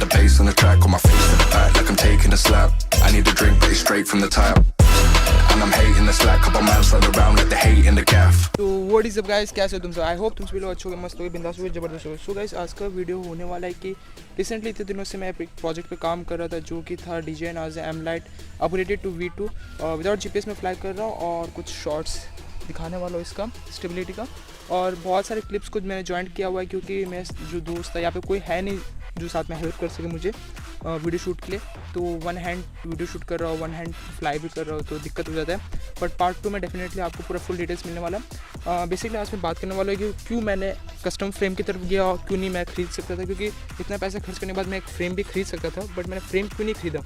the bass on the track, on my face to the back like I'm taking a slap. I need a drink, but it's straight from the tap. And I'm hating the slack, couple man slide around like the hate in the gaff. तो what is up guys, कैसे हो तुम सब? I hope तुम सभी लोग अच्छे हो, मस्त हो, बिंदास हो, जबरदस्त हो। सो गाइस, आज का वीडियो होने वाला है कि रिसेंटली इतने दिनों से मैं एक प्रोजेक्ट पे काम कर रहा था जो कि था DJI naza lite upgraded to V2 without GPS में फ्लाई कर रहा हूँ, और कुछ शॉर्ट्स दिखाने वाला हूँ इसका स्टेबिलिटी का, और बहुत सारे क्लिप्स को मैंने ज्वाइन किया हुआ है क्योंकि मैं जो दोस्त है यहाँ पे कोई है नहीं जो साथ में हेल्प कर सके मुझे वीडियो शूट के लिए। तो वन हैंड वीडियो शूट कर रहा हूँ, वन हैंड फ्लाई भी कर रहा हूँ, तो दिक्कत हो जाता है। बट पार्ट 2 में डेफिनेटली आपको पूरा फुल डिटेल्स मिलने वाला है। बेसिकली आज मैं बात करने वाला हूँ कि क्यों मैंने कस्टम फ्रेम की तरफ गया और क्यों नहीं मैं खरीद सकता था, क्योंकि इतना पैसा खर्च करने के बाद मैं एक फ्रेम भी खरीद सकता था, बट मैंने फ्रेम क्यों नहीं खरीदा।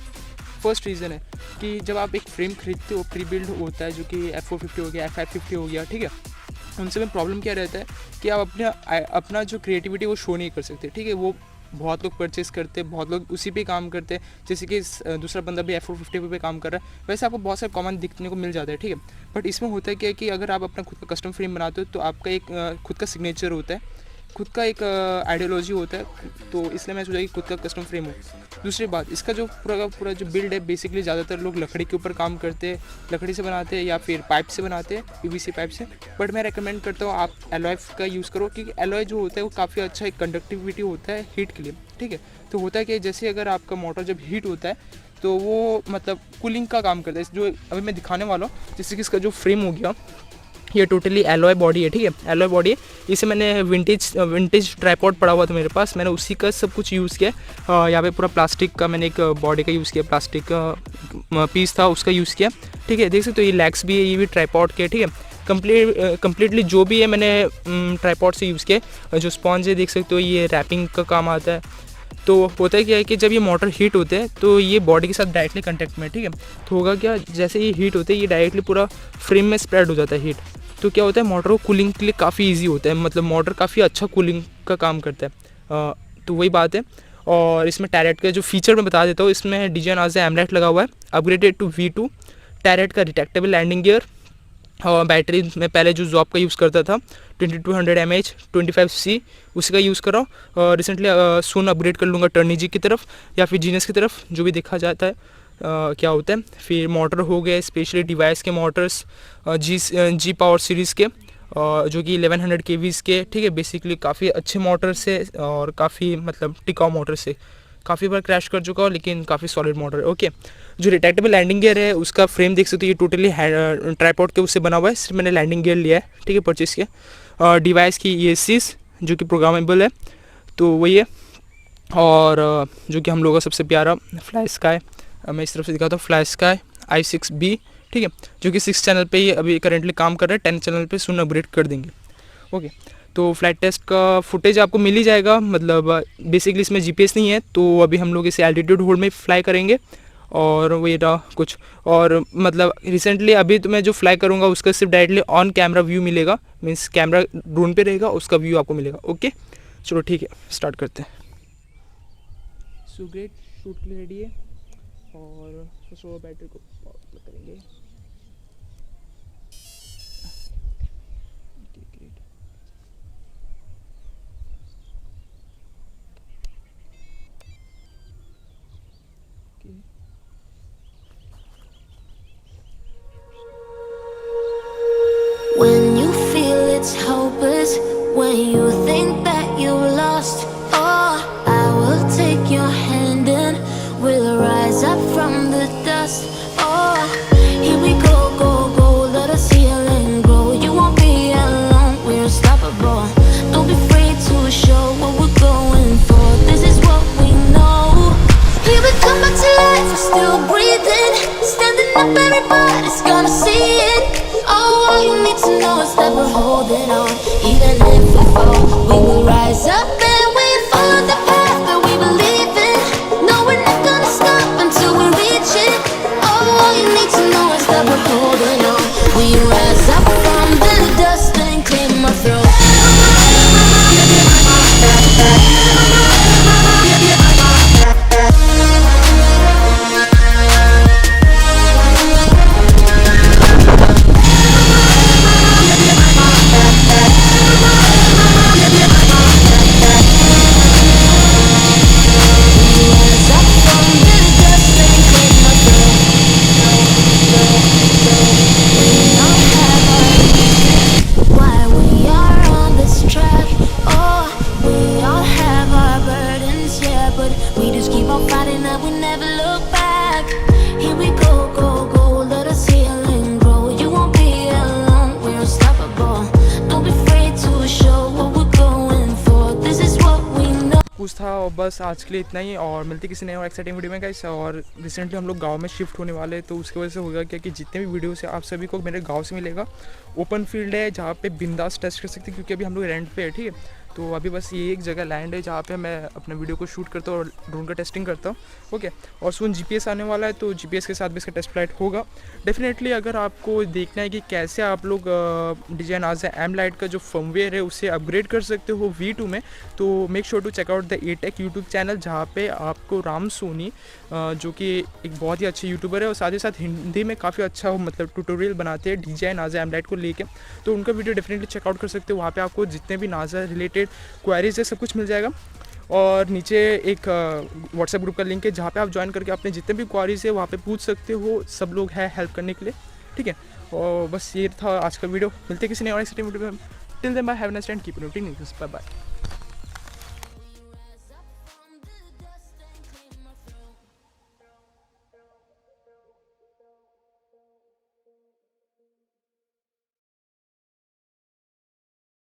फर्स्ट रीज़न है कि जब आप एक फ्रेम खरीदते हो, प्री बिल्ड होता है जो कि F450 हो गया, F550 हो गया, ठीक है, उनसे में प्रॉब्लम क्या रहता है कि आप अपना जो क्रिएटिविटी वो शो नहीं कर सकते, ठीक है। वो बहुत लोग परचेस करते हैं, बहुत लोग उसी पे काम करते हैं, जैसे कि दूसरा बंदा भी F450 पे काम कर रहा है, वैसे आपको बहुत सारे कॉमन दिखने को मिल जाता है, ठीक है। बट इसमें होता है क्या है कि अगर आप अपना खुद का कस्टम फ्रेम बनाते हो तो आपका एक खुद का सिग्नेचर होता है, खुद का एक आइडियोलॉजी होता है, तो इसलिए मैं सोचा कि खुद का कस्टम फ्रेम हो। दूसरी बात, इसका जो पूरा जो बिल्ड है, बेसिकली ज़्यादातर लोग लकड़ी के ऊपर काम करते हैं, लकड़ी से बनाते हैं या फिर पाइप से बनाते हैं, PVC पाइप से। बट मैं रेकमेंड करता हूँ आप एलॉय का यूज़ करो, क्योंकि एलॉय जो होता है वो काफ़ी अच्छा एक कंडक्टिविटी होता है हीट के लिए, ठीक है। तो होता है कि जैसे अगर आपका मोटर जब हीट होता है तो वो मतलब कूलिंग का काम करता है, जो अभी मैं दिखाने वाला हूँ। जैसे कि इसका जो फ्रेम हो गया, ये टोटली एलॉय बॉडी है, ठीक है, एलॉय बॉडी है। इसे मैंने विंटेज ट्राइपॉड पड़ा हुआ था मेरे पास, मैंने उसी का सब कुछ यूज़ किया। यहाँ पे पूरा प्लास्टिक का मैंने एक बॉडी का यूज़ किया, प्लास्टिक का पीस था उसका यूज़ किया, ठीक है। देख सकते हो ये लेग्स भी है, ये भी ट्राइपॉड के, ठीक है। कंप्लीटली जो भी है मैंने ट्राइपॉड से यूज़ किया। जो स्पॉन्ज है देख सकते हो, ये रैपिंग का काम आता है। तो होता है क्या है कि जब ये मोटर हीट होते हैं तो ये बॉडी के साथ डायरेक्टली कंटेक्ट में, ठीक है। तो होगा क्या, जैसे ये हीट होते हैं ये डायरेक्टली पूरा फ्रेम में स्प्रेड हो जाता है हीट। तो क्या होता है, मोटर को कूलिंग के लिए काफ़ी इजी होता है, मतलब मोटर काफ़ी अच्छा कूलिंग का काम करता है। तो वही बात है। और इसमें टैरेट का जो फीचर मैं बता देता हूँ, इसमें DJI naza lite लगा हुआ है, अपग्रेडेड टू V2। टैरेट का रिट्रैक्टेबल लैंडिंग गियर, और बैटरी में पहले जो जॉब का यूज़ करता था 2200 mAh 25C, उसी का यूज़ कर रहा हूँ। रिसेंटली सून अपग्रेड कर लूँगा टर्निजी की तरफ या फिर जीनियस की तरफ, जो भी देखा जाता है क्या होता है। फिर मोटर हो गए स्पेशली डिवाइस के मोटर्स, जी पावर सीरीज़ के, जो कि 1100 kVs के, ठीक है। बेसिकली काफ़ी अच्छे मोटर से और काफ़ी मतलब टिकाऊ मोटर से, काफ़ी बार क्रैश कर चुका हो लेकिन काफ़ी सॉलिड मोटर है, ओके। जो रिट्रैक्टेबल लैंडिंग गियर है उसका फ्रेम देख सकते हो, ये टोटली ट्राइपॉड के उससे बना हुआ है, सिर्फ मैंने लैंडिंग गियर लिया है, ठीक है, परचेस किया। डिवाइस की ESCs जो कि प्रोग्रामेबल है, तो वही है। और जो कि हम लोगों का सबसे प्यारा फ्लाई स्काई, मैं इस तरफ से दिखाता हूँ, फ्लाई स्काई i6B, ठीक है, जो कि 6 चैनल पे ही अभी करेंटली काम कर रहा है, 10 चैनल पे सुन अपग्रेड कर देंगे, ओके। तो फ्लाइट टेस्ट का फुटेज आपको मिल ही जाएगा, मतलब बेसिकली इसमें GPS नहीं है, तो अभी हम लोग इसे एल्टीट्यूड होल्ड में फ्लाई करेंगे। और वही रहा कुछ, और मतलब रिसेंटली अभी तो मैं जो फ्लाई करूँगा उसका सिर्फ डायरेक्टली ऑन कैमरा व्यू मिलेगा, मीन्स कैमरा ड्रोन पे रहेगा, उसका व्यू आपको मिलेगा, ओके। चलो ठीक है, स्टार्ट करते हैं। सो ग्रेट, शूट के लिए रेडी है, और फर्स्ट बैटरी को पावर करेंगे। When you feel it's hopeless, when you think that you've lost, oh, I will take your hand and we'll rise up from the dust. Oh, here we go, go, go, let us heal and grow. You won't be alone, we're unstoppable. Don't be afraid to show what we're going for. This is what we know. Here we come back to life, we're still breathing. Standing up, everybody's gonna see it. Oh, all you need to know is that we're holding on, even if we fall. था और बस आज के लिए इतना ही, और मिलते किसी नए और एक्साइटिंग वीडियो में गाइस। और रिसेंटली हम लोग गांव में शिफ्ट होने वाले हैं, तो उसकी वजह से होगा क्या कि जितने भी वीडियोस है आप सभी को मेरे गांव से मिलेगा। ओपन फील्ड है जहाँ पे बिंदास टेस्ट कर सकते हैं, क्योंकि अभी हम लोग रेंट पे है, ठीक है। तो अभी बस ये एक जगह लैंड है जहाँ पे मैं अपने वीडियो को शूट करता हूँ और ड्रोन का टेस्टिंग करता हूँ, ओके। और सुन जीपीएस आने वाला है, तो जीपीएस के साथ भी इसका टेस्ट फ्लाइट होगा डेफिनेटली। अगर आपको देखना है कि कैसे आप लोग DJI नाज़ा एम लाइट का जो फर्मवेयर है उसे अपग्रेड कर सकते हो V2 में, तो make sure to check out the एटेक यूट्यूब चैनल, जहाँ पे आपको राम सोनी जो कि एक बहुत ही अच्छे यूट्यूबर है और साथ ही साथ हिंदी में काफ़ी अच्छा मतलब ट्यूटोरियल बनाते हैं DJI नाज़ा एम लाइट को लेके, तो उनका वीडियो डेफिनेटली चेकआउट कर सकते हो। वहाँ पे आपको जितने भी नाज़ा रिलेटेड क्वेरीज है सब कुछ मिल जाएगा। और नीचे एक व्हाट्सएप ग्रुप का लिंक है जहाँ पे आप ज्वाइन करके अपने जितने भी क्वेरीज है वहाँ पे पूछ सकते हो, सब लोग हैं हेल्प करने के लिए, ठीक है। और बस ये था आज का वीडियो, मिलते किसी नए और एक्साइटिंग वीडियो में। Till then bye, have a nice day and keep it bye bye.